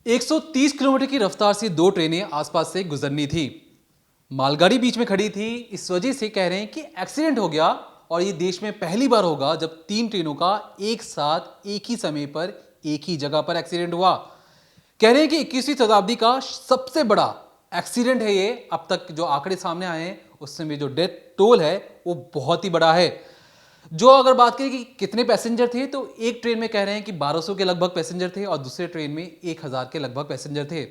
130 kilometre की रफ्तार से दो ट्रेनें आसपास से गुजरनी थी। मालगाड़ी बीच में खड़ी थी। इस वजह से कह रहे हैं कि एक्सीडेंट हो गया और ये देश में पहली बार होगा जब तीन ट्रेनों का एक साथ एक ही समय पर एक ही जगह पर एक्सीडेंट हुआ। कह रहे हैं कि 21वीं शताब्दी का सबसे बड़ा एक्सीडेंट है ये। अब तक जो आंकड़े सामने आए हैं उसमें जो डेथ टोल है वो बहुत ही बड़ा है। जो अगर बात करें कि कितने पैसेंजर थे, तो एक ट्रेन में कह रहे हैं कि 1200 के लगभग पैसेंजर थे और दूसरे ट्रेन में 1000 के लगभग पैसेंजर थे।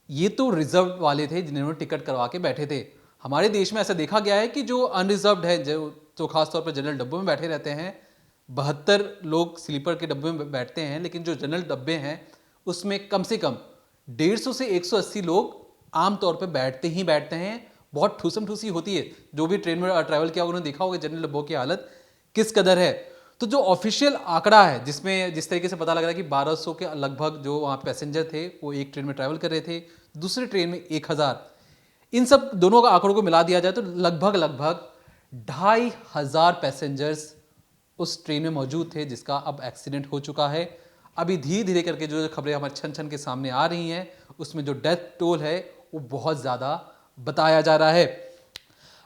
ये तो रिजर्व वाले थे जिन्होंने टिकट करवा के बैठे थे। हमारे देश में ऐसा देखा गया है कि जो अनरिजर्व्ड है, जो खासतौर पर जनरल डब्बों में बैठे रहते हैं, 72 लोग स्लीपर के डब्बे में बैठते हैं, लेकिन जो जनरल डब्बे हैं उसमें कम से कम 150 से 180 लोग आमतौर पर बैठते ही बैठते हैं। बहुत ठूसम ठूसी होती है। जो भी ट्रेन में ट्रैवल किया उन्होंने देखा होगा जनरल डब्बों की हालत किस कदर है। तो जो ऑफिशियल आंकड़ा है, जिसमें जिस तरीके से पता लग रहा है कि 1200 के लगभग जो वहाँ पैसेंजर थे वो एक ट्रेन में ट्रैवल कर रहे थे, दूसरे ट्रेन में 1000। इन सब दोनों का आंकड़ों को मिला दिया जाए तो लगभग लगभग 2500 पैसेंजर्स उस ट्रेन में मौजूद थे जिसका अब एक्सीडेंट हो चुका है। अभी धीरे धीरे करके जो खबरें हमारे छन छन के सामने आ रही हैं उसमें जो डेथ टोल है वो बहुत ज़्यादा बताया जा रहा है।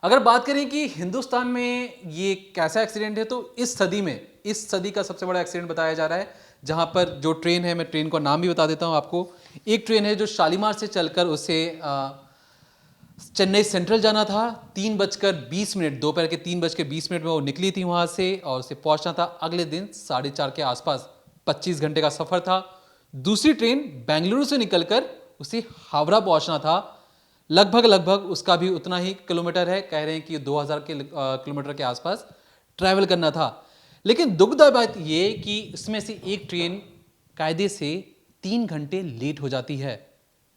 अगर बात करें कि हिंदुस्तान में ये कैसा एक्सीडेंट है, तो इस सदी का सबसे बड़ा एक्सीडेंट बताया जा रहा है। जहां पर जो ट्रेन है, मैं ट्रेन का नाम भी बता देता हूं आपको। एक ट्रेन है जो शालीमार से चलकर उसे चेन्नई सेंट्रल जाना था। 3:20 दोपहर के 3:20 में वो निकली थी वहां से और उसे पहुंचना था अगले दिन 4:30 के आसपास। 25 घंटे का सफर था। दूसरी ट्रेन बेंगलुरु से निकलकर उसे हावड़ा पहुंचना था। लगभग लगभग उसका भी उतना ही किलोमीटर है। कह रहे हैं कि 2000 किलोमीटर के आसपास ट्रैवल करना था। लेकिन दुखदायक बात यह कि इसमें से एक ट्रेन कायदे से 3 घंटे लेट हो जाती है।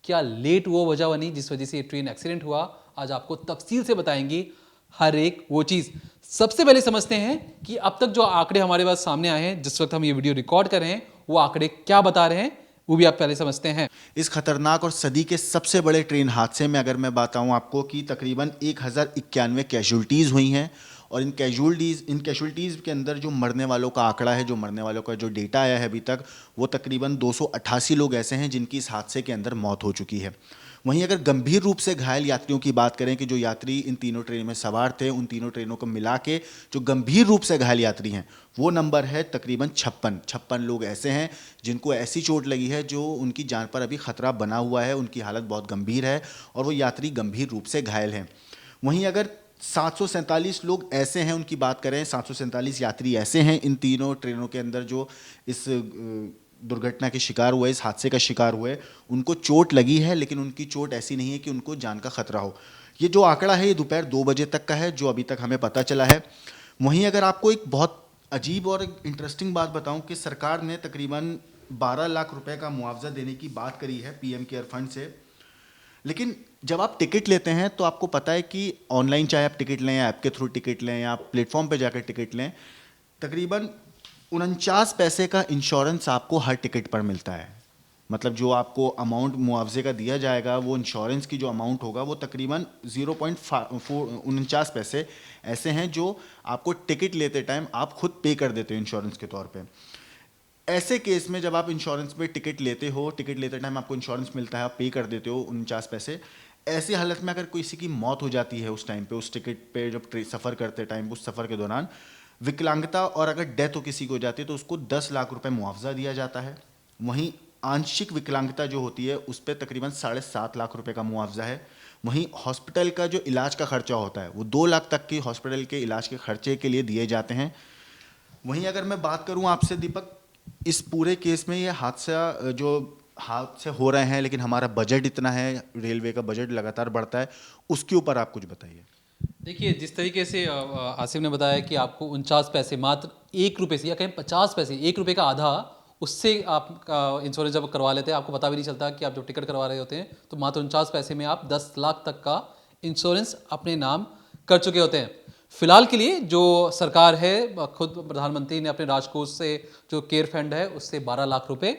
क्या लेट वो वजह बनी जिस वजह से ये ट्रेन एक्सीडेंट हुआ, आज आपको तफसील से बताएंगे हर एक वो चीज़। सबसे पहले समझते हैं कि अब तक जो आंकड़े हमारे पास सामने आए हैं, जिस वक्त हम ये वीडियो रिकॉर्ड कर रहे हैं, वो आंकड़े क्या बता रहे हैं वो भी आप पहले समझते हैं। इस खतरनाक और सदी के सबसे बड़े ट्रेन हादसे में अगर मैं बताऊं आपको कि तकरीबन 1091 कैजुअल्टीज़ हुई हैं और इन कैजुअल्टीज़ के अंदर जो मरने वालों का आंकड़ा है, जो मरने वालों का जो डेटा आया है अभी तक, वो तकरीबन 288 लोग ऐसे हैं जिनकी इस हादसे के अंदर मौत हो चुकी है। वहीं अगर गंभीर रूप से घायल यात्रियों की बात करें कि जो यात्री इन तीनों ट्रेन में सवार थे, उन तीनों ट्रेनों को मिला के जो गंभीर रूप से घायल यात्री हैं वो नंबर है तकरीबन 56 लोग ऐसे हैं जिनको ऐसी चोट लगी है जो उनकी जान पर अभी खतरा बना हुआ है, उनकी हालत बहुत गंभीर है और वो यात्री गंभीर रूप से घायल हैं। वहीं अगर 747 लोग ऐसे हैं, उनकी बात करें, 747 यात्री ऐसे हैं इन तीनों ट्रेनों के अंदर जो इस दुर्घटना के शिकार हुए, इस हादसे का शिकार हुए, उनको चोट लगी है लेकिन उनकी चोट ऐसी नहीं है कि उनको जान का खतरा हो। ये जो आंकड़ा है ये दोपहर 2 बजे तक का है जो अभी तक हमें पता चला है। वहीं अगर आपको एक बहुत अजीब और इंटरेस्टिंग बात बताऊं कि सरकार ने तकरीबन 12 लाख रुपए का मुआवजा देने की बात करी है पीएम केयर फंड से। लेकिन जब आप टिकट लेते हैं तो आपको पता है कि ऑनलाइन चाहे आप टिकट लें या ऐप के थ्रू टिकट लें या प्लेटफॉर्म पे जाकर टिकट लें, तकरीबन 49 पैसे का इंश्योरेंस आपको हर टिकट पर मिलता है। मतलब जो आपको अमाउंट मुआवजे का दिया जाएगा वो इंश्योरेंस की जो अमाउंट होगा वो तकरीबन 0.49 पैसे ऐसे हैं जो आपको टिकट लेते टाइम आप खुद पे कर देते हो इंश्योरेंस के तौर पे। ऐसे केस में जब आप इंश्योरेंस पे टिकट लेते हो, टिकट लेते टाइम आपको इंश्योरेंस मिलता है, आप पे कर देते हो 49 पैसे। ऐसी हालत में अगर किसी की मौत हो जाती है उस टाइम पे, उस टिकट पे जब सफ़र करते टाइम, उस सफ़र के दौरान विकलांगता और अगर डेथ हो किसी को जाती है तो उसको 10 लाख रुपए मुआवजा दिया जाता है। वहीं आंशिक विकलांगता जो होती है उस पर तकरीबन 7.5 लाख रुपए का मुआवजा है। वहीं हॉस्पिटल का जो इलाज का खर्चा होता है वो 2 लाख तक की हॉस्पिटल के इलाज के खर्चे के लिए दिए जाते हैं। वहीं अगर मैं बात करूं आपसे दीपक, इस पूरे केस में ये हादसा जो हादसे हो रहे हैं लेकिन हमारा बजट इतना है, रेलवे का बजट लगातार बढ़ता है, उसके ऊपर आप कुछ बताइए। देखिए, जिस तरीके से आसिफ ने बताया कि आपको 49 पैसे, मात्र 1 रुपये से, या कहें 50 पैसे, 1 रुपये का आधा, उससे आप इंश्योरेंस जब करवा लेते हैं आपको पता भी नहीं चलता कि आप जो टिकट करवा रहे होते हैं तो मात्र 49 पैसे में आप 10 लाख तक का इंश्योरेंस अपने नाम कर चुके होते हैं। फिलहाल के लिए जो सरकार है, खुद प्रधानमंत्री ने अपने राजकोष से जो केयर फंड है उससे 12 लाख रुपए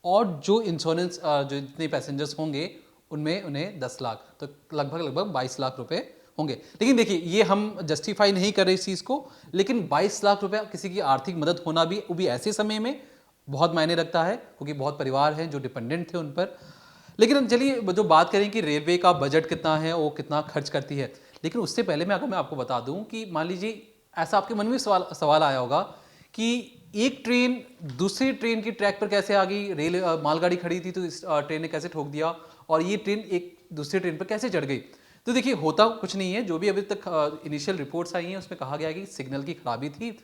और जो इंश्योरेंस जो जितने पैसेंजर्स होंगे उनमें उन्हें 10 लाख, तो लगभग लगभग 22 लाख रुपए होंगे। लेकिन देखिए, ये हम जस्टिफाई नहीं कर रहे इस चीज़ को, लेकिन 22 लाख रुपए किसी की आर्थिक मदद होना भी, वो भी ऐसे समय में बहुत मायने रखता है क्योंकि बहुत परिवार हैं जो डिपेंडेंट थे उन पर। लेकिन चलिए जो बात करें कि रेलवे का बजट कितना है, वो कितना खर्च करती है, लेकिन उससे पहले मैं आपको बता दूं कि मान लीजिए ऐसा आपके मन में सवाल आया होगा कि एक ट्रेन दूसरी ट्रेन की ट्रैक पर कैसे आ गई, मालगाड़ी खड़ी थी तो इस ट्रेन ने कैसे ठोक दिया और ये ट्रेन एक दूसरी ट्रेन पर कैसे चढ़ गई। तो देखिए होता कुछ नहीं है, जो भी अभी तक इनिशियल रिपोर्ट्स आई हैं उसमें कहा गया है कि सिग्नल की खराबी थी,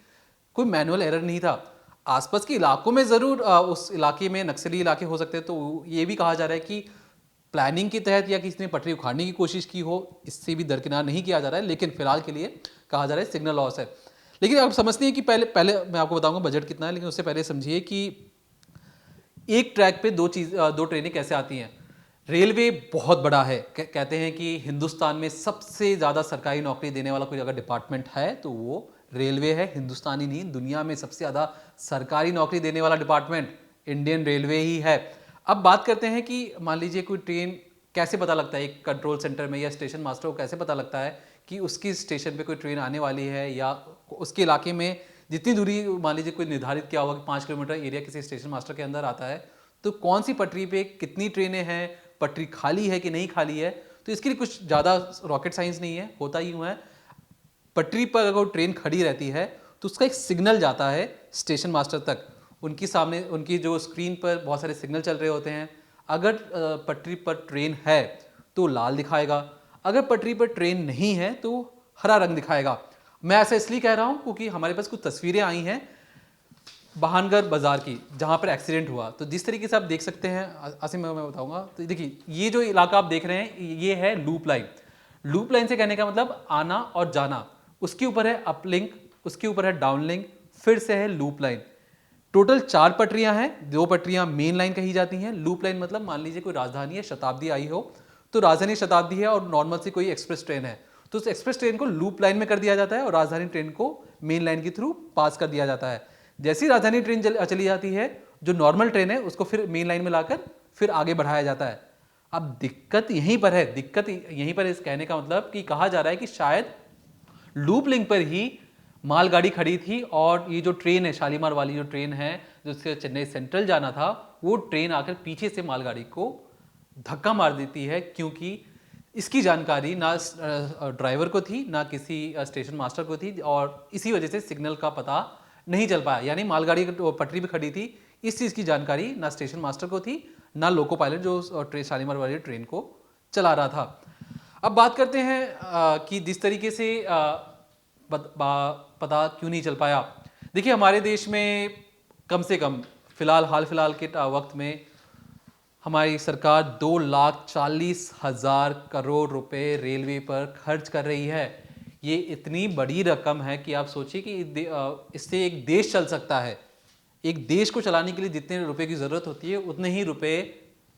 कोई मैनुअल एरर नहीं था। आसपास के इलाकों में ज़रूर उस इलाके में नक्सली इलाके हो सकते हैं, तो ये भी कहा जा रहा है कि प्लानिंग के तहत या किसी ने पटरी उखाड़ने की कोशिश की हो, इससे भी दरकिनार नहीं किया जा रहा है, लेकिन फिलहाल के लिए कहा जा रहा है सिग्नल लॉस है। लेकिन आप समझते हैं कि पहले पहले मैं आपको बताऊंगा बजट कितना है, लेकिन उससे पहले समझिए कि एक ट्रैक पे दो ट्रेनें कैसे आती हैं। रेलवे बहुत बड़ा है, कहते हैं कि हिंदुस्तान में सबसे ज़्यादा सरकारी नौकरी देने वाला कोई अगर डिपार्टमेंट है तो वो रेलवे है। हिंदुस्तानी नहीं, दुनिया में सबसे ज़्यादा सरकारी नौकरी देने वाला डिपार्टमेंट इंडियन रेलवे ही है। अब बात करते हैं कि मान लीजिए कोई ट्रेन कैसे पता लगता है, एक कंट्रोल सेंटर में या स्टेशन मास्टर को कैसे पता लगता है कि उसकी स्टेशन पे कोई ट्रेन आने वाली है, या उसके इलाके में जितनी दूरी मान लीजिए कोई निर्धारित किया होगा कि 5 किलोमीटर एरिया किसी स्टेशन मास्टर के अंदर आता है, तो कौन सी पटरी पे कितनी ट्रेनें हैं, पटरी खाली है कि नहीं खाली है। तो इसके लिए कुछ ज़्यादा रॉकेट साइंस नहीं है, होता यूँ है पटरी पर अगर ट्रेन खड़ी रहती है तो उसका एक सिग्नल जाता है स्टेशन मास्टर तक। उनकी सामने उनकी जो स्क्रीन पर बहुत सारे सिग्नल चल रहे होते हैं। अगर पटरी पर ट्रेन है तो लाल दिखाएगा, अगर पटरी पर ट्रेन नहीं है तो हरा रंग दिखाएगा। मैं ऐसा इसलिए कह रहा हूँ क्योंकि हमारे पास कुछ तस्वीरें आई हैं बहानगर बाजार की जहाँ पर एक्सीडेंट हुआ। तो जिस तरीके से आप देख सकते हैं, आसिम मैं बताऊँगा, तो देखिए ये जो इलाका आप देख रहे हैं ये है लूप लाइन। लूप लाइन से कहने का मतलब आना और जाना। उसके ऊपर है अपलिंक, उसके ऊपर है डाउनलिंक, फिर से है लूप लाइन। टोटल 4 पटरियां हैं, 2 पटरियां मेन लाइन कही जाती हैं। लूप लाइन मतलब मान लीजिए कोई राजधानी है, शताब्दी आई हो, तो राजधानी शताब्दी है और नॉर्मल सी कोई एक्सप्रेस ट्रेन है, तो उस एक्सप्रेस ट्रेन को लूप लाइन में कर दिया जाता है और राजधानी ट्रेन को मेन लाइन के थ्रू पास कर दिया जाता है। जैसी राजधानी ट्रेन चली जाती है, जो नॉर्मल ट्रेन है उसको फिर मेन लाइन में लाकर फिर आगे बढ़ाया जाता है। अब दिक्कत यहीं पर है, दिक्कत यहीं पर इस कहने का मतलब कि कहा जा रहा है कि शायद लूप लिंक पर ही मालगाड़ी खड़ी थी और ये जो ट्रेन है शालीमार वाली जो ट्रेन है जो चेन्नई सेंट्रल जाना था, वो ट्रेन आकर पीछे से मालगाड़ी को धक्का मार देती है, क्योंकि इसकी जानकारी ना ड्राइवर को थी ना किसी स्टेशन मास्टर को थी और इसी वजह से सिग्नल का पता नहीं चल पाया। यानी मालगाड़ी पटरी पे खड़ी थी, इस चीज़ की जानकारी ना स्टेशन मास्टर को थी ना लोको पायलट जो शालीमार वाली ट्रेन को चला रहा था। अब बात करते हैं कि जिस तरीके से पता क्यों नहीं चल पाया। देखिए हमारे देश में कम से कम हाल फिलहाल के वक्त में हमारी सरकार 2,40,000 करोड़ रुपए रेलवे पर खर्च कर रही है। ये इतनी बड़ी रकम है कि आप सोचिए कि इससे एक देश चल सकता है। एक देश को चलाने के लिए जितने रुपए की ज़रूरत होती है उतने ही रुपए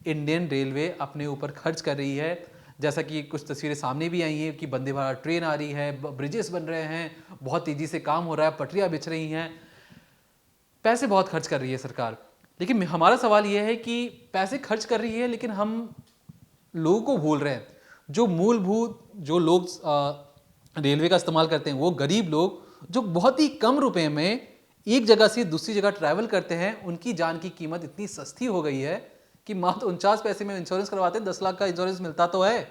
इंडियन रेलवे अपने ऊपर खर्च कर रही है। जैसा कि कुछ तस्वीरें सामने भी आई हैं कि वंदे भारत ट्रेन आ रही है, ब्रिजेस बन रहे हैं, बहुत तेज़ी से काम हो रहा है, पटरियाँ बिछ रही हैं, पैसे बहुत खर्च कर रही है सरकार। लेकिन हमारा सवाल यह है कि पैसे खर्च कर रही है लेकिन हम लोगों को भूल रहे हैं। जो मूलभूत जो लोग रेलवे का इस्तेमाल करते हैं, वो गरीब लोग जो बहुत ही कम रुपए में एक जगह से दूसरी जगह ट्रैवल करते हैं, उनकी जान की कीमत इतनी सस्ती हो गई है कि मात्र 49 पैसे में इंश्योरेंस करवाते हैं, 10 लाख का इंश्योरेंस मिलता तो है,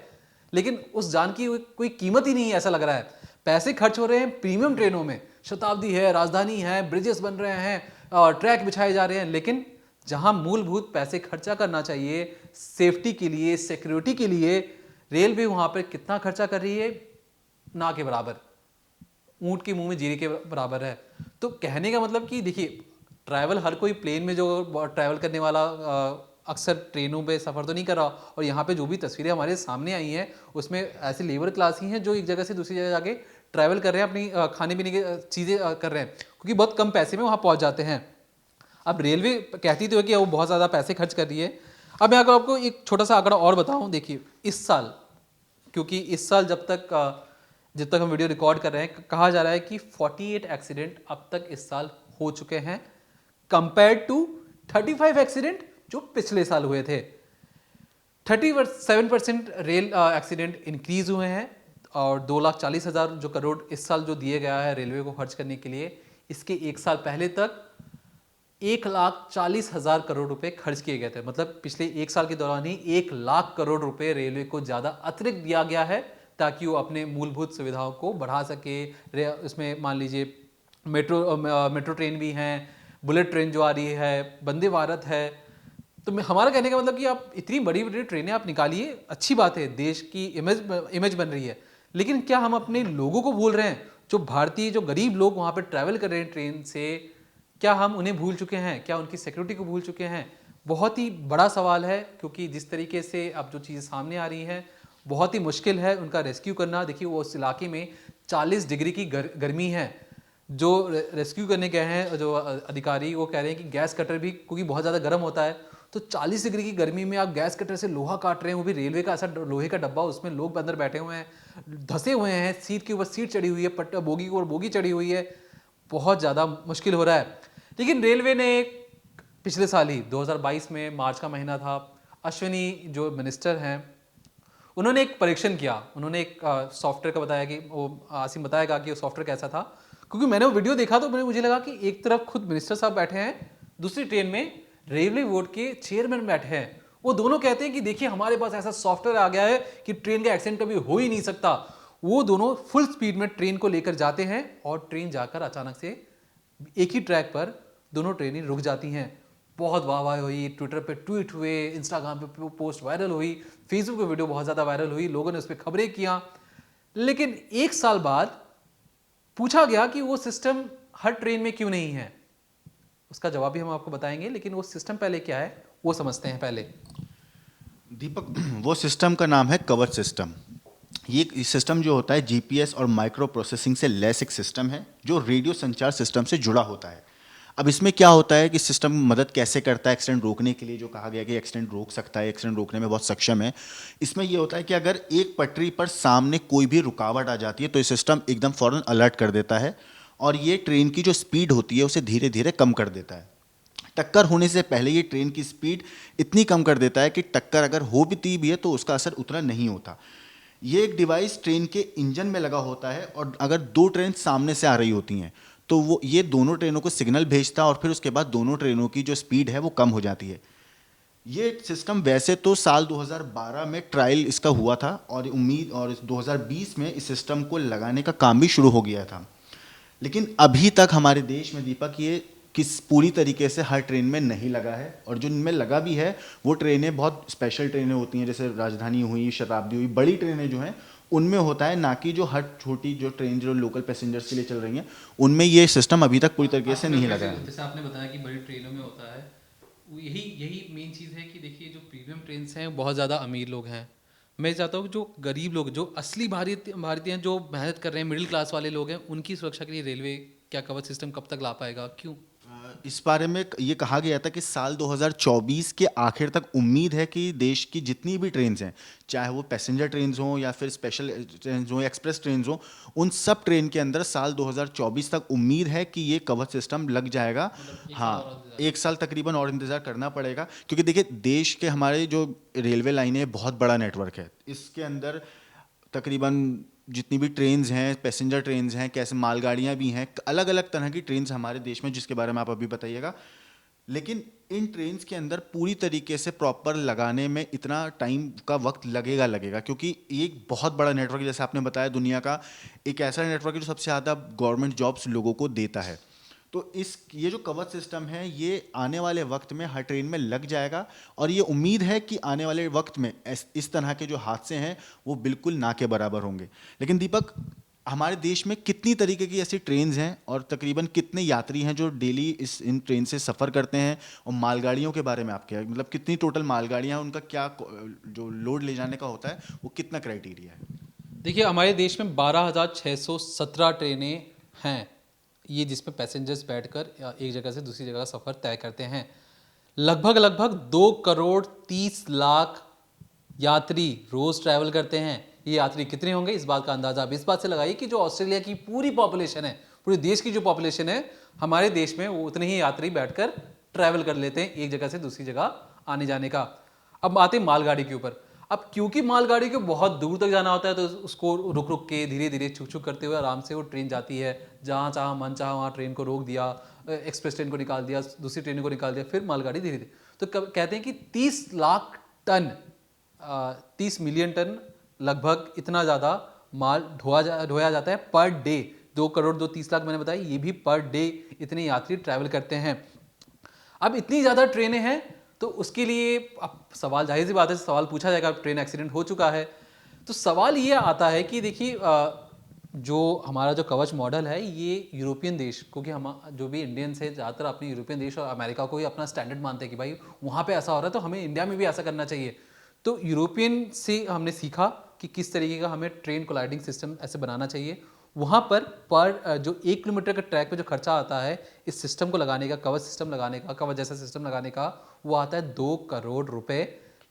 लेकिन उस जान की कोई कीमत ही नहीं है ऐसा लग रहा है। पैसे खर्च हो रहे हैं प्रीमियम ट्रेनों में, शताब्दी है, राजधानी है, ब्रिजेस बन रहे हैं, ट्रैक बिछाए जा रहे हैं, लेकिन जहां मूलभूत पैसे खर्चा करना चाहिए सेफ्टी के लिए, सिक्योरिटी के लिए, रेलवे वहां पर कितना खर्चा कर रही है, ना के बराबर, ऊंट के मुंह में जीरे के बराबर है। तो कहने का मतलब कि देखिए ट्रैवल हर कोई प्लेन में जो ट्रैवल करने वाला अक्सर ट्रेनों पे सफ़र तो नहीं कर रहा, और यहाँ पे जो भी तस्वीरें हमारे सामने आई हैं उसमें ऐसे लेबर क्लास ही हैं जो एक जगह से दूसरी जगह जाके ट्रैवल कर रहे हैं, अपनी खाने पीने की चीज़ें कर रहे हैं, क्योंकि बहुत कम पैसे में वहाँ पहुँच जाते हैं। अब रेलवे कहती तो है कि वो बहुत ज़्यादा पैसे खर्च कर रही है। अब मैं अगर आपको एक छोटा सा आंकड़ा और बताऊँ, देखिए इस साल, क्योंकि इस साल जब तक हम वीडियो रिकॉर्ड कर रहे हैं, कहा जा रहा है कि 48 एक्सीडेंट अब तक इस साल हो चुके हैं, कंपेयर टू 35 एक्सीडेंट जो पिछले साल हुए थे। 37% रेल एक्सीडेंट इंक्रीज हुए हैं और 2,40,000 जो करोड़ इस साल जो दिए गया है रेलवे को खर्च करने के लिए, इसके एक साल पहले तक 1,40,000 करोड़ रुपए खर्च किए गए थे। मतलब पिछले 1 साल के दौरान ही 1 लाख करोड़ रुपए रेलवे को ज़्यादा अतिरिक्त दिया गया है ताकि वो अपने मूलभूत सुविधाओं को बढ़ा सके। इसमें मान लीजिए मेट्रो ट्रेन भी हैं, बुलेट ट्रेन जो आ रही है, वंदे भारत है। तो हमारा कहने का मतलब कि आप इतनी बड़ी बड़ी ट्रेनें आप निकालिए, अच्छी बात है, देश की इमेज बन रही है, लेकिन क्या हम अपने लोगों को भूल रहे हैं? जो भारतीय, जो गरीब लोग वहाँ पर ट्रैवल कर रहे हैं ट्रेन से, क्या हम उन्हें भूल चुके हैं? क्या उनकी सिक्योरिटी को भूल चुके हैं? बहुत ही बड़ा सवाल है, क्योंकि जिस तरीके से अब जो चीज़ें सामने आ रही हैं, बहुत ही मुश्किल है उनका रेस्क्यू करना। देखिए वो उस इलाके में 40 डिग्री की गर्मी है। जो रेस्क्यू करने गए हैं जो अधिकारी, वो कह रहे हैं कि गैस कटर भी, क्योंकि बहुत ज़्यादा गर्म होता है, तो 40 डिग्री की गर्मी में आप गैस कटर से लोहा काट रहे हैं, वो भी रेलवे का ऐसा लोहे का डब्बा, उसमें लोग अंदर बैठे हुए हैं, धंसे हुए हैं, सीट के ऊपर सीट चढ़ी हुई है, बोगी के ऊपर बोगी चढ़ी हुई है, बहुत ज़्यादा मुश्किल हो रहा है। लेकिन रेलवे ने पिछले साल ही 2022 में मार्च का महीना था, अश्विनी जो मिनिस्टर हैं, उन्होंने एक परीक्षण किया। उन्होंने एक सॉफ्टवेयर का बताया कि वो आसिम बताएगा कि वो सॉफ्टवेयर कैसा था, क्योंकि मैंने वो वीडियो देखा तो मुझे लगा कि एक तरफ खुद मिनिस्टर साहब बैठे हैं, दूसरी ट्रेन में रेलवे बोर्ड के चेयरमैन बैठे हैं। वो दोनों कहते हैं कि देखिए हमारे पास ऐसा सॉफ्टवेयर आ गया है कि ट्रेन का एक्सीडेंट कभी हो ही नहीं सकता। वो दोनों फुल स्पीड में ट्रेन को लेकर जाते हैं और ट्रेन जाकर अचानक से एक ही ट्रैक पर दोनों ट्रेनें रुक जाती हैं। बहुत वाह हुई, ट्विटर पे ट्वीट हुए, इंस्टाग्राम पे पोस्ट वायरल हुई, फेसबुक पे वीडियो बहुत ज़्यादा वायरल हुई, लोगों ने उस पर खबरें किया। लेकिन 1 साल बाद पूछा गया कि वो सिस्टम हर ट्रेन में क्यों नहीं है। उसका जवाब भी हम आपको बताएंगे, लेकिन वो सिस्टम पहले क्या है वो समझते हैं पहले। दीपक, वो सिस्टम का नाम है कवच सिस्टम। ये सिस्टम जो होता है जीपीएस और माइक्रो प्रोसेसिंग से लैस एक सिस्टम है जो रेडियो संचार सिस्टम से जुड़ा होता है। अब इसमें क्या होता है कि सिस्टम मदद कैसे करता है एक्सीडेंट रोकने के लिए, जो कहा गया कि एक्सीडेंट रोक सकता है, एक्सीडेंट रोकने में बहुत सक्षम है। इसमें ये होता है कि अगर एक पटरी पर सामने कोई भी रुकावट आ जाती है तो ये सिस्टम एकदम फ़ौरन अलर्ट कर देता है और ये ट्रेन की जो स्पीड होती है उसे धीरे धीरे कम कर देता है। टक्कर होने से पहले ये ट्रेन की स्पीड इतनी कम कर देता है कि टक्कर अगर हो भी है तो उसका असर उतना नहीं होता। ये एक डिवाइस ट्रेन के इंजन में लगा होता है और अगर दो ट्रेन सामने से आ रही होती हैं तो वो ये दोनों ट्रेनों को सिग्नल भेजता है और फिर उसके बाद दोनों ट्रेनों की जो स्पीड है वो कम हो जाती है। ये सिस्टम वैसे तो साल 2012 में ट्रायल इसका हुआ था और 2020 में इस सिस्टम को लगाने का काम भी शुरू हो गया था। लेकिन अभी तक हमारे देश में दीपक ये किस पूरी तरीके से हर ट्रेन में नहीं लगा है, और जो इनमें लगा भी है वो ट्रेनें बहुत स्पेशल ट्रेनें होती हैं, जैसे राजधानी हुई, शताब्दी हुई, बड़ी ट्रेनें जो हैं उनमें होता है, ना कि जो हर छोटी जो ट्रेन जो लोकल पैसेंजर्स के लिए चल रही हैं उनमें ये सिस्टम अभी तक पूरी तरीके से नहीं लगा है। जैसे आपने बताया कि बड़ी ट्रेनों में होता है, यही मेन चीज़ है कि देखिए जो प्रीमियम ट्रेन हैं बहुत ज़्यादा अमीर लोग हैं। मैं चाहता हूँ कि जो गरीब लोग, जो असली भारतीय हैं, जो मेहनत कर रहे हैं, मिडिल क्लास वाले लोग हैं, उनकी सुरक्षा के लिए रेलवे क्या कवच सिस्टम कब तक ला पाएगा? क्यों? इस बारे में ये कहा गया था कि साल 2024 के आखिर तक उम्मीद है कि देश की जितनी भी ट्रेन्स हैं, चाहे वो पैसेंजर ट्रेन्स हों या फिर स्पेशल ट्रेन्स हों, एक्सप्रेस ट्रेन्स हों, उन सब ट्रेन के अंदर साल 2024 तक उम्मीद है कि ये कवच सिस्टम लग जाएगा। हाँ, 1 साल तकरीबन और इंतज़ार करना पड़ेगा, क्योंकि देखिए देश के हमारे जो रेलवे लाइनें बहुत बड़ा नेटवर्क है, इसके अंदर तकरीबन जितनी भी ट्रेन्स हैं, पैसेंजर ट्रेन्स हैं, कैसे मालगाड़ियाँ भी हैं, अलग अलग तरह की ट्रेन्स हमारे देश में, जिसके बारे में आप अभी बताइएगा। लेकिन इन ट्रेन्स के अंदर पूरी तरीके से प्रॉपर लगाने में इतना टाइम का वक्त लगेगा, क्योंकि ये एक बहुत बड़ा नेटवर्क है, जैसे आपने बताया, दुनिया का एक ऐसा नेटवर्क है जो सबसे ज़्यादा गवर्नमेंट जॉब्स लोगों को देता है। तो ये जो कवच सिस्टम है ये आने वाले वक्त में हर ट्रेन में लग जाएगा, और ये उम्मीद है कि आने वाले वक्त में इस तरह के जो हादसे हैं वो बिल्कुल ना के बराबर होंगे। लेकिन दीपक, हमारे देश में कितनी तरीके की ऐसी ट्रेन्स हैं और तकरीबन कितने यात्री हैं जो डेली इन ट्रेन से सफ़र करते हैं, और मालगाड़ियों के बारे में आप क्या, मतलब कितनी टोटल मालगाड़ियाँ हैं, उनका क्या जो लोड ले जाने का होता है वो कितना क्राइटेरिया है? देखिए हमारे देश में 12,617 ट्रेनें हैं, ये जिसमें पैसेंजर्स बैठकर एक जगह से दूसरी जगह का सफ़र तय करते हैं। लगभग 2,30,00,000 यात्री रोज़ ट्रैवल करते हैं। ये यात्री कितने होंगे, इस बात का अंदाज़ा आप इस बात से लगाइए कि जो ऑस्ट्रेलिया की पूरी पॉपुलेशन है, पूरे देश की जो पॉपुलेशन है, हमारे देश में वो उतने ही यात्री बैठकर ट्रैवल कर लेते हैं एक जगह से दूसरी जगह आने जाने का। अब आते हैं मालगाड़ी के ऊपर। अब क्योंकि मालगाड़ी को बहुत दूर तक जाना होता है तो उसको रुक रुक के धीरे धीरे छुक छुक करते हुए आराम से वो ट्रेन जाती है, जहाँ चाहा मन चाहा वहाँ ट्रेन को रोक दिया, एक्सप्रेस ट्रेन को निकाल दिया, दूसरी ट्रेन को निकाल दिया, फिर मालगाड़ी धीरे धीरे। तो कहते हैं कि 30 लाख टन 30 मिलियन टन लगभग इतना ज़्यादा माल ढोया जाता है पर डे। 2 करोड़ 30 लाख मैंने बताया, ये भी पर डे इतने यात्री ट्रैवल करते हैं। अब इतनी ज़्यादा ट्रेनें हैं तो उसके लिए अब सवाल, जाहिर सी बात है सवाल पूछा जाएगा, ट्रेन एक्सीडेंट हो चुका है तो सवाल ये आता है कि देखिए जो हमारा जो कवच मॉडल है ये यूरोपियन देश, क्योंकि हम जो भी इंडियंस है ज़्यादातर अपने यूरोपियन देश और अमेरिका को ही अपना स्टैंडर्ड मानते हैं कि भाई वहाँ पे ऐसा हो रहा है तो हमें इंडिया में भी ऐसा करना चाहिए। तो यूरोपियन से हमने सीखा कि किस तरीके का हमें ट्रेन कोलाइडिंग सिस्टम ऐसे बनाना चाहिए। वहाँ पर जो 1 किलोमीटर का ट्रैक पे जो खर्चा आता है इस सिस्टम को लगाने का, कवच सिस्टम लगाने का, कवच जैसा सिस्टम लगाने का, वो आता है 2 करोड़ रुपए।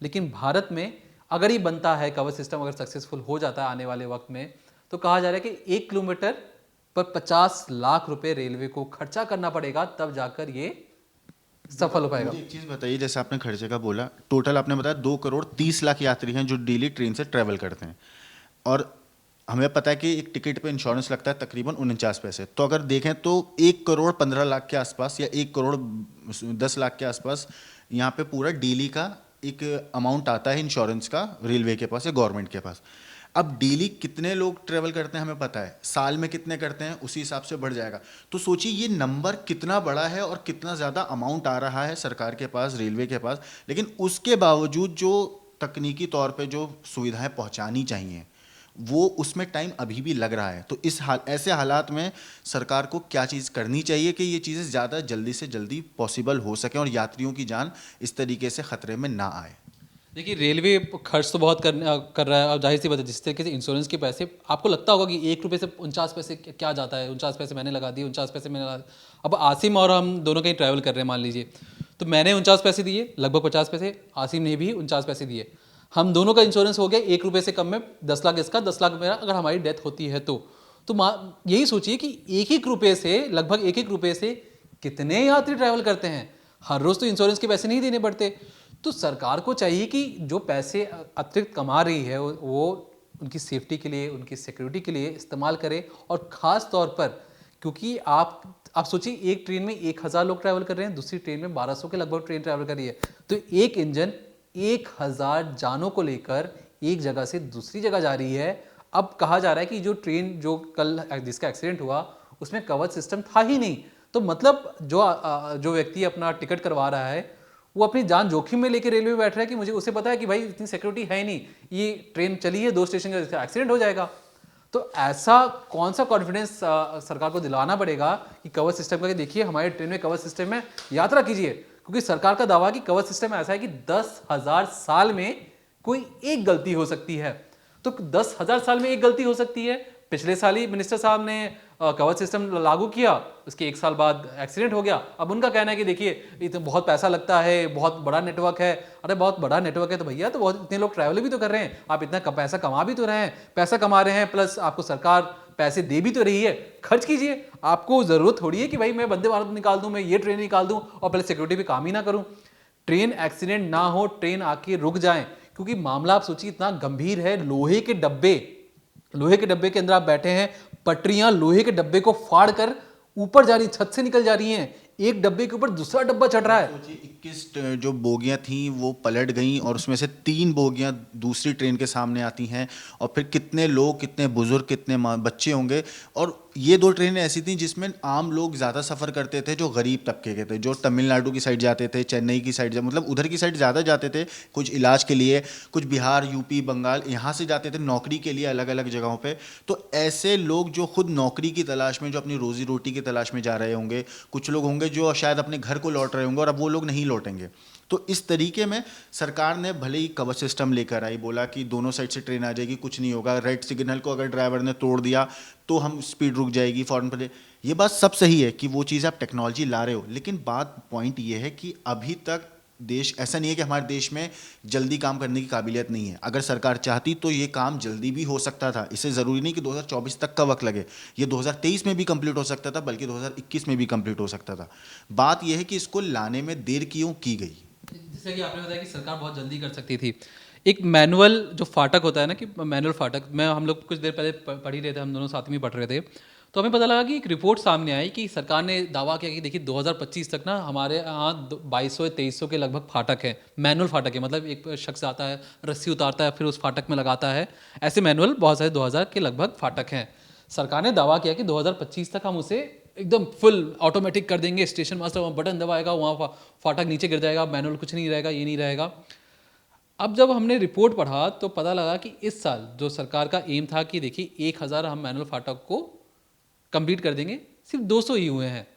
लेकिन भारत में अगर ये बनता है कवच सिस्टम, अगर सक्सेसफुल हो जाता है आने वाले वक्त में, तो कहा जा रहा है कि 1 किलोमीटर पर 50 लाख रुपए रेलवे को खर्चा करना पड़ेगा, तब जाकर ये सफल हो पाएगा। मुझे एक चीज़ बताइए, जैसे आपने खर्चे का बोला, टोटल आपने बताया 2 करोड़ 30 लाख यात्री हैं जो डेली ट्रेन से ट्रैवल करते हैं, और हमें पता है कि एक टिकट पे इंश्योरेंस लगता है तकरीबन 49 पैसे। तो अगर देखें तो 1 करोड़ 15 लाख के आसपास या 1 करोड़ 10 लाख के आसपास यहाँ पे पूरा डेली का एक अमाउंट आता है इंश्योरेंस का रेलवे के पास या गवर्नमेंट के पास। अब डेली कितने लोग ट्रेवल करते हैं हमें पता है, साल में कितने करते हैं उसी हिसाब से बढ़ जाएगा। तो सोचिए ये नंबर कितना बड़ा है और कितना ज़्यादा अमाउंट आ रहा है सरकार के पास, रेलवे के पास, लेकिन उसके बावजूद जो तकनीकी तौर पे जो सुविधाएं पहुंचानी चाहिए वो उसमें टाइम अभी भी लग रहा है। तो ऐसे हालात में सरकार को क्या चीज़ करनी चाहिए कि ये चीज़ें ज़्यादा जल्दी से जल्दी पॉसिबल हो सकें और यात्रियों की जान इस तरीके से ख़तरे में ना आए। देखिए रेलवे खर्च तो बहुत कर रहा है, और जाहिर सी बात है जिस तरीके से इंश्योरेंस के पैसे, आपको लगता होगा कि 1 रुपये से 49 पैसे क्या जाता है, 49 पैसे मैंने लगा दिए, 49 पैसे मैंने लगा दिए। अब आसिम और हम दोनों कहीं ट्रैवल कर रहे हैं मान लीजिए, तो मैंने 49 पैसे दिए, लगभग 50 पैसे, आसिम ने भी 49 पैसे दिए, हम दोनों का इंश्योरेंस हो गया 1 रुपये से कम में, 10 लाख इसका, 10 लाख मेरा, अगर हमारी डेथ होती है तो यही सोचिए कि एक रुपये से, लगभग एक रुपये से कितने यात्री ट्रैवल करते हैं। हर रोज़ तो इंश्योरेंस के पैसे नहीं देने पड़ते। तो सरकार को चाहिए कि जो पैसे अतिरिक्त कमा रही है वो उनकी सेफ्टी के लिए, उनकी सिक्योरिटी के लिए इस्तेमाल करे। और ख़ास तौर पर क्योंकि आप सोचिए एक ट्रेन में 1000 लोग ट्रैवल कर रहे हैं, दूसरी ट्रेन में 1200 के लगभग ट्रेन ट्रैवल कर रही है, तो एक इंजन 1000 जानों को लेकर एक जगह से दूसरी जगह जा रही है। अब कहा जा रहा है कि जो ट्रेन जो कल जिसका एक्सीडेंट हुआ उसमें कवच सिस्टम था ही नहीं, तो मतलब जो व्यक्ति अपना टिकट करवा रहा है वो अपनी जान जोखिम में लेके रेलवे में बैठ रहा है कि मुझे उसे पता है कि भाई इतनी सिक्योरिटी है ही नहीं, ये ट्रेन चली है 2 स्टेशन का, एक्सीडेंट हो जाएगा। तो ऐसा कौन सा कॉन्फिडेंस सरकार को दिलाना पड़ेगा कि कवच सिस्टम का, देखिए हमारे ट्रेन में कवच सिस्टम है, यात्रा कीजिए। क्योंकि सरकार का दावा है कि कवच सिस्टम ऐसा है कि 10,000 साल में कोई एक गलती हो सकती है। तो 10,000 साल में एक गलती हो सकती है। पिछले साल ही मिनिस्टर साहब ने कवच सिस्टम लागू किया, उसके 1 साल बाद एक्सीडेंट हो गया। अब उनका कहना है कि देखिए इतना बहुत पैसा लगता है, बहुत बड़ा नेटवर्क है। अरे बहुत बड़ा नेटवर्क है तो भैया, तो बहुत इतने लोग ट्रैवल भी तो कर रहे हैं, आप इतना पैसा कमा भी तो रहे हैं, पैसा कमा रहे हैं प्लस आपको सरकार पैसे दे भी तो रही है, खर्च कीजिए। आपको ज़रूरत थोड़ी है कि भाई मैं वंदे भारत निकाल दूँ, मैं ये ट्रेन निकाल दूँ और पहले सिक्योरिटी पे काम ही ना करूँ। ट्रेन एक्सीडेंट ना हो, ट्रेन आके रुक जाए, क्योंकि मामला आप सोचिए इतना गंभीर है। लोहे के डब्बे के अंदर आप बैठे हैं, पटरियां लोहे के डब्बे को फाड़ कर ऊपर जा रही, छत से निकल जा रही हैं, एक डब्बे के ऊपर दूसरा डब्बा चढ़ रहा है। सोचिए 21 जो बोगियां थी वो पलट गईं और उसमें से 3 बोगियां दूसरी ट्रेन के सामने आती हैं, और फिर कितने लोग, कितने बुजुर्ग, कितने बच्चे होंगे। और ये 2 ट्रेनें ऐसी थी जिसमें आम लोग ज़्यादा सफ़र करते थे, जो गरीब तबके के थे, जो तमिलनाडु की साइड जाते थे, चेन्नई की साइड, मतलब उधर की साइड ज़्यादा जाते थे कुछ इलाज के लिए, कुछ बिहार, यूपी, बंगाल यहाँ से जाते थे नौकरी के लिए अलग अलग जगहों पे। तो ऐसे लोग जो खुद नौकरी की तलाश में, जो अपनी रोज़ी रोटी की तलाश में जा रहे होंगे, कुछ लोग होंगे जो शायद अपने घर को लौट रहे होंगे और अब वो लोग नहीं लौटेंगे। तो इस तरीके में सरकार ने भले ही कवच सिस्टम लेकर आई, बोला कि दोनों साइड से ट्रेन आ जाएगी, कुछ नहीं होगा, रेड सिग्नल को अगर ड्राइवर ने तोड़ दिया तो हम स्पीड रुक जाएगी फौरन पर। ये बात सब सही है कि वो चीज़ आप टेक्नोलॉजी ला रहे हो, लेकिन पॉइंट ये है कि अभी तक देश ऐसा नहीं है कि हमारे देश में जल्दी काम करने की काबिलियत नहीं है। अगर सरकार चाहती तो ये काम जल्दी भी हो सकता था। इसे ज़रूरी नहीं कि 2024 तक का वक्त लगे, ये 2023 में भी कंप्लीट हो सकता था, बल्कि 2021 में भी कंप्लीट हो सकता था। बात यह है कि इसको लाने में देर क्यों की गई। जैसे कि आपने बताया कि सरकार बहुत जल्दी कर सकती थी। एक मैनुअल जो फाटक होता है ना, कि मैनुअल फाटक, मैं हम लोग कुछ देर पहले पढ़ ही रहे थे, हम दोनों साथ में ही पढ़ रहे थे, तो हमें पता लगा कि एक रिपोर्ट सामने आई कि सरकार ने दावा किया कि देखिए 2025 तक ना हमारे यहाँ 2200 या 2300 के लगभग फाटक है, मैनुअल फाटक है, मतलब एक शख्स आता है, रस्सी उतारता है, फिर उस फाटक में लगाता है, ऐसे मैनुअल बहुत सारे 2000 के लगभग फाटक हैं। सरकार ने दावा किया कि 2025 तक हम उसे एकदम फुल ऑटोमेटिक कर देंगे, स्टेशन मास्टर वहाँ बटन दबाएगा, वहाँ फाटक नीचे गिर जाएगा, मैनुअल कुछ नहीं रहेगा, ये नहीं रहेगा। अब जब हमने रिपोर्ट पढ़ा तो पता लगा कि इस साल जो सरकार का एम था कि देखिए 1000 हम मैनुअल फाटक को कंप्लीट कर देंगे, सिर्फ 200 ही हुए हैं।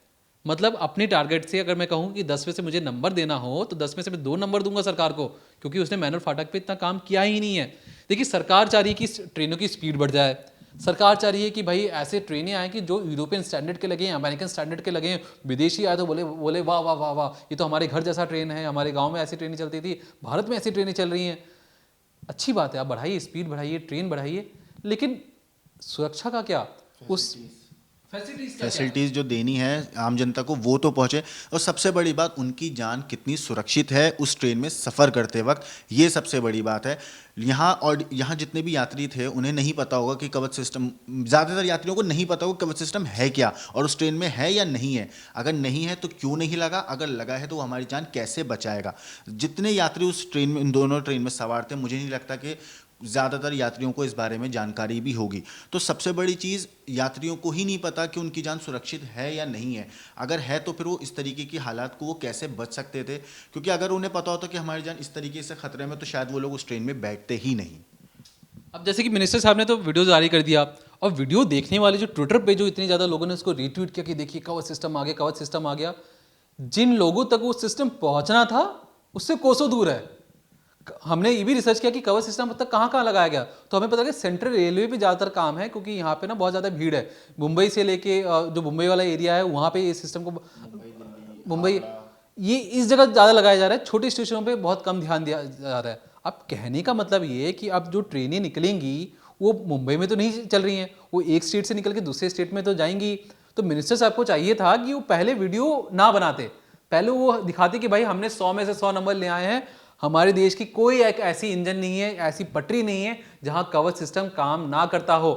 मतलब अपने टारगेट से अगर मैं कहूँ कि 10 में से मुझे नंबर देना हो तो 10 में से मैं 2 नंबर दूंगा सरकार को, क्योंकि उसने मैनुअल फाटक पे इतना काम किया ही नहीं है। देखिए सरकार चाह रही है कि ट्रेनों की स्पीड बढ़ जाए, सरकार चाह रही है कि भाई ऐसे ट्रेनें आए कि जो यूरोपियन स्टैंडर्ड के लगे, अमेरिकन स्टैंडर्ड के लगे, विदेशी आए तो बोले बोले वाह वाह वाह वाह, ये तो हमारे घर जैसा ट्रेन है, हमारे गाँव में ऐसी ट्रेनें चलती थी, भारत में ऐसी ट्रेनें चल रही हैं। अच्छी बात है, आप बढ़ाइए, स्पीड बढ़ाइए, ट्रेन बढ़ाइए, लेकिन सुरक्षा का क्या, उस फैसिलिटीज़ जो देनी है आम जनता को वो तो पहुँचे, और सबसे बड़ी बात उनकी जान कितनी सुरक्षित है उस ट्रेन में सफ़र करते वक्त, ये सबसे बड़ी बात है। यहाँ जितने भी यात्री थे उन्हें नहीं पता होगा कि कवच सिस्टम, ज़्यादातर यात्रियों को नहीं पता होगा कवच सिस्टम है क्या और उस ट्रेन में है या नहीं है। अगर नहीं है तो क्यों नहीं लगा, अगर लगा है तो वो हमारी जान कैसे बचाएगा। जितने यात्री उस ट्रेन में, इन दोनों ट्रेन में सवार थे, मुझे नहीं लगता कि ज़्यादातर यात्रियों को इस बारे में जानकारी भी होगी। तो सबसे बड़ी चीज़, यात्रियों को ही नहीं पता कि उनकी जान सुरक्षित है या नहीं है। अगर है तो फिर वो इस तरीके की हालात को वो कैसे बच सकते थे, क्योंकि अगर उन्हें पता होता कि हमारी जान इस तरीके से खतरे में, तो शायद वो लोग उस ट्रेन में बैठते ही नहीं। अब जैसे कि मिनिस्टर साहब ने तो वीडियो जारी कर दिया, और वीडियो देखने वाले जो ट्विटर पे जो इतने ज़्यादा लोगों ने उसको रीट्वीट किया कि देखिए कवच सिस्टम आ गया, कवच सिस्टम आ गया, जिन लोगों तक वो सिस्टम पहुंचना था उससे कोसों दूर है। हमने ये भी रिसर्च किया कि कवर सिस्टम अब तक कहाँ कहाँ लगाया गया, तो हमें पता है कि सेंट्रल रेलवे पे ज़्यादातर काम है, क्योंकि यहाँ पे ना बहुत ज़्यादा भीड़ है। मुंबई से लेके जो मुंबई वाला एरिया है वहाँ पे ये सिस्टम को, मुंबई, ये इस जगह ज़्यादा लगाया जा रहा है, छोटे स्टेशनों पे बहुत कम ध्यान दिया जा रहा है। अब कहने का मतलब ये है कि अब जो ट्रेनें निकलेंगी वो मुंबई में तो नहीं चल रही हैं, वो एक स्टेट से निकल के दूसरे स्टेट में तो जाएंगी। तो मिनिस्टर साहब को चाहिए था कि वो पहले वीडियो ना बनाते, पहले वो दिखाते कि भाई हमने 100 में से 100 नंबर ले आए हैं, हमारे देश की कोई एक ऐसी इंजन नहीं है, ऐसी पटरी नहीं है जहां कवच सिस्टम काम ना करता हो।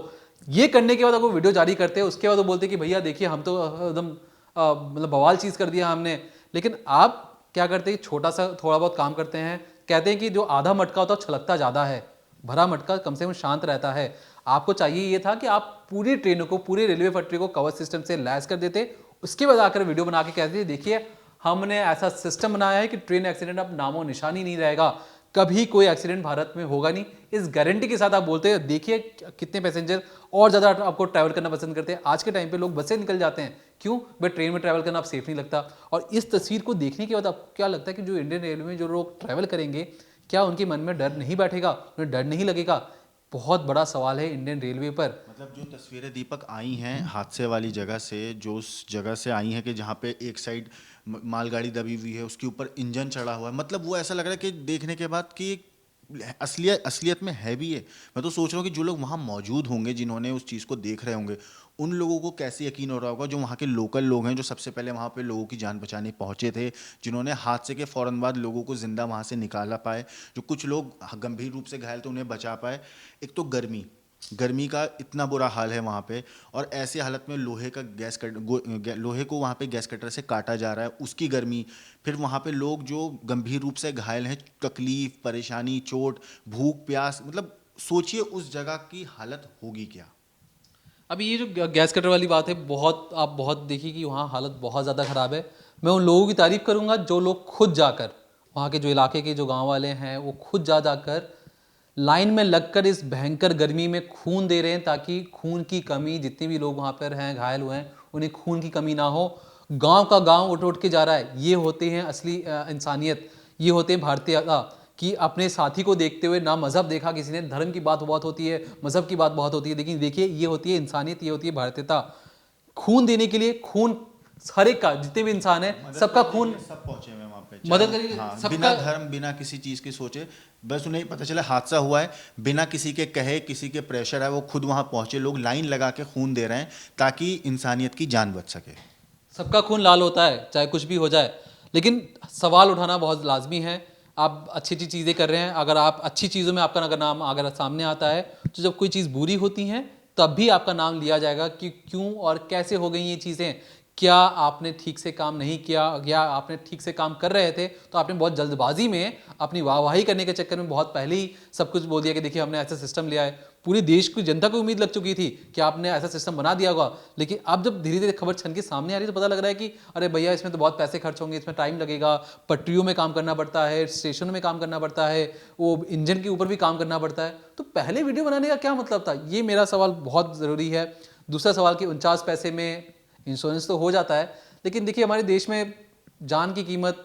ये करने के बाद अगर वीडियो जारी करते हैं, उसके बाद वो बोलते कि भैया देखिए हम तो एकदम मतलब बवाल चीज़ कर दिया हमने। लेकिन आप क्या करते हैं, छोटा सा थोड़ा बहुत काम करते हैं, कहते हैं कि जो आधा मटका होता है छलकता ज़्यादा है, भरा मटका कम से कम शांत रहता है। आपको चाहिए ये था कि आप पूरी ट्रेनों को, पूरी रेलवे पटरी को कवच सिस्टम से लैस कर देते, उसके बाद आकर वीडियो बना के कहते देखिए हमने ऐसा सिस्टम बनाया है कि ट्रेन एक्सीडेंट अब नामो निशानी नहीं रहेगा, कभी कोई एक्सीडेंट भारत में होगा नहीं। इस गारंटी के साथ आप बोलते हैं, देखिए कितने पैसेंजर और ज़्यादा आपको ट्रैवल करना पसंद करते हैं। आज के टाइम पे लोग बस से निकल जाते हैं, क्यों भाई, ट्रेन में ट्रैवल करना अब सेफ नहीं लगता। और इस तस्वीर को देखने के बाद आपको क्या लगता है कि जो इंडियन रेलवे में जो लोग ट्रैवल करेंगे, क्या उनके मन में डर नहीं बैठेगा, उन्हें डर नहीं लगेगा? बहुत बड़ा सवाल है इंडियन रेलवे पर। मतलब जो तस्वीरें दीपक आई हैं हादसे वाली जगह से, जो उस जगह से आई हैं कि जहाँ पे एक साइड मालगाड़ी दबी हुई है, उसके ऊपर इंजन चढ़ा हुआ है, मतलब वो ऐसा लग रहा है कि देखने के बाद कि असलियत में है भी ये। मैं तो सोच रहा हूँ कि जो लोग वहाँ मौजूद होंगे, जिन्होंने उस चीज़ को देख रहे होंगे, उन लोगों को कैसे यकीन हो रहा होगा, जो वहाँ के लोकल लोग हैं, जो सबसे पहले वहाँ पे लोगों की जान बचाने पहुँचे थे, जिन्होंने हादसे के फ़ौरन बाद लोगों को ज़िंदा वहाँ से निकाला पाए, जो कुछ लोग गंभीर रूप से घायल थे उन्हें बचा पाए। एक तो गर्मी का इतना बुरा हाल है वहाँ पे, और ऐसे हालत में लोहे को वहाँ पे गैस कटर से काटा जा रहा है, उसकी गर्मी, फिर वहाँ पे लोग जो गंभीर रूप से घायल हैं, तकलीफ, परेशानी, चोट, भूख, प्यास, मतलब सोचिए उस जगह की हालत होगी क्या। अभी ये जो गैस कटर वाली बात है, आप बहुत देखिए कि वहाँ हालत बहुत ज़्यादा ख़राब है। मैं उन लोगों की तारीफ़ करूँगा जो लोग खुद जाकर, वहाँ के जो इलाके के जो गांव वाले हैं, वो खुद जाकर लाइन में लगकर इस भयंकर गर्मी में खून दे रहे हैं, ताकि खून की कमी, जितने भी लोग वहाँ पर हैं घायल हुए हैं, उन्हें खून की कमी ना हो। गांव का गांव उठ उठ के जा रहा है। ये होते हैं असली इंसानियत, ये होते हैं भारतीयता, कि अपने साथी को देखते हुए, ना मज़हब देखा किसी ने, धर्म की बात बहुत होती है, मज़हब की बात बहुत होती है, लेकिन देखिए ये होती है इंसानियत, ये होती है भारतीयता। खून देने के लिए, खून हर एक का, जितने भी इंसान है सबका खून, सब पहुंचे हुए वहाँ पे, मदद करेंगे, हाँ, सबका। बिना धर्म, बिना किसी चीज़ की सोचे, बस उन्हें पता चला हादसा हुआ है, बिना किसी के कहे, किसी के प्रेशर है, वो खुद वहाँ पहुंचे, लोग लाइन लगा के खून दे रहे हैं ताकि इंसानियत की जान बच सके। सबका खून लाल होता है चाहे कुछ भी हो जाए। लेकिन सवाल उठाना बहुत लाजमी है। आप अच्छी अच्छी चीज़ें कर रहे हैं, अगर आप अच्छी चीज़ों में आपका अगर नाम अगर सामने आता है, तो जब कोई चीज़ बुरी होती है तब भी आपका नाम लिया जाएगा कि क्यों और कैसे हो गई ये चीज़ें। क्या आपने ठीक से काम नहीं किया, या आपने ठीक से काम कर रहे थे तो आपने बहुत जल्दबाजी में अपनी वाहवाही करने के चक्कर में बहुत पहले ही सब कुछ बोल दिया कि देखिए हमने ऐसा सिस्टम लिया है। पूरे देश की जनता को उम्मीद लग चुकी थी कि आपने ऐसा सिस्टम बना दिया होगा, लेकिन अब जब धीरे धीरे खबर छन के सामने आ रही है तो पता लग रहा है कि अरे भैया इसमें तो बहुत पैसे खर्च होंगे, इसमें टाइम लगेगा, पटरियों में काम करना पड़ता है, स्टेशनों में काम करना पड़ता है, वो इंजन के ऊपर भी काम करना पड़ता है। तो पहले वीडियो बनाने का क्या मतलब था, ये मेरा सवाल बहुत ज़रूरी है। दूसरा सवाल कि 49 पैसे में इंश्योरेंस तो हो जाता है, लेकिन देखिए हमारे देश में जान की कीमत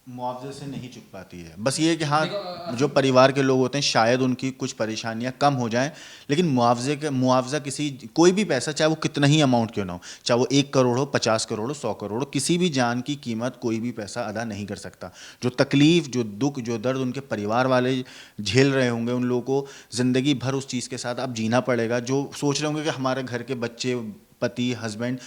मुआवजे से नहीं चुक पाती है। बस ये है कि हाँ, जो परिवार के लोग होते हैं शायद उनकी कुछ परेशानियां कम हो जाएं, लेकिन मुआवजा किसी कोई भी पैसा, चाहे वो कितना ही अमाउंट क्यों ना हो, चाहे वो 1 करोड़ हो, 50 करोड़ हो, 100 करोड़ हो, किसी भी जान की कीमत कोई भी पैसा अदा नहीं कर सकता। जो तकलीफ, जो दुख, जो दर्द उनके परिवार वाले झेल रहे होंगे, उन लोगों को ज़िंदगी भर उस चीज़ के साथ अब जीना पड़ेगा। जो सोच रहे होंगे कि हमारे घर के बच्चे, पति, हस्बैंड,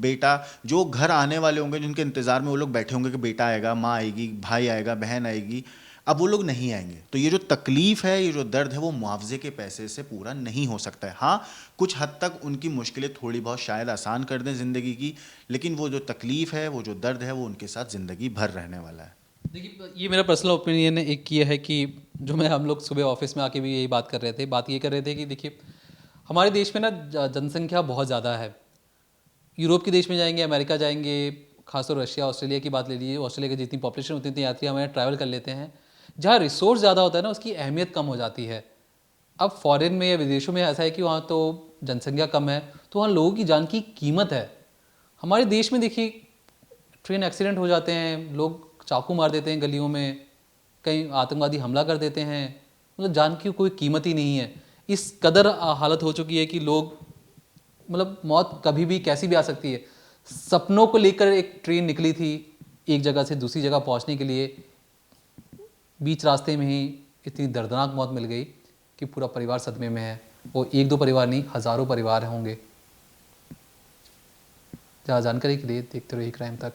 बेटा, जो घर आने वाले होंगे, जिनके इंतज़ार में वो लोग बैठे होंगे कि बेटा आएगा, माँ आएगी, भाई आएगा, बहन आएगी, अब वो लोग नहीं आएंगे। तो ये जो तकलीफ़ है, ये जो दर्द है, वो मुआवजे के पैसे से पूरा नहीं हो सकता है। हाँ, कुछ हद तक उनकी मुश्किलें थोड़ी बहुत शायद आसान कर दें ज़िंदगी की, लेकिन वो जो तकलीफ़ है, वो जो दर्द है, वो उनके साथ ज़िंदगी भर रहने वाला है। देखिए ये मेरा पर्सनल ओपिनियन है। एक ये है कि जो मैं हम लोग सुबह ऑफिस में आके भी यही बात कर रहे थे, बात ये कर रहे थे कि देखिए हमारे देश में ना जनसंख्या बहुत ज़्यादा है। यूरोप के देश में जाएंगे, अमेरिका जाएंगे, खासतौर रशिया, ऑस्ट्रेलिया की बात ले लीजिए, ऑस्ट्रेलिया की जितनी पॉपुलेशन होती है उतनी यात्री हमारे ट्रैवल कर लेते हैं। जहाँ रिसोर्स ज़्यादा होता है ना, उसकी अहमियत कम हो जाती है। अब फॉरेन में या विदेशों में ऐसा है कि वहाँ तो जनसंख्या कम है, तो वहाँ लोगों की जान की कीमत है। हमारे देश में देखिए ट्रेन एक्सीडेंट हो जाते हैं, लोग चाकू मार देते हैं गलियों में, कहीं आतंकवादी हमला कर देते हैं, मतलब जान की कोई कीमत ही नहीं है। इस कदर हालत हो चुकी है कि लोग, मतलब मौत कभी भी कैसी भी आ सकती है। सपनों को लेकर एक ट्रेन निकली थी एक जगह से दूसरी जगह पहुंचने के लिए, बीच रास्ते में ही इतनी दर्दनाक मौत मिल गई कि पूरा परिवार सदमे में है। वो एक दो परिवार नहीं, हज़ारों परिवार होंगे। ज़्यादा जानकारी के लिए देखते रहिए क्राइम तक।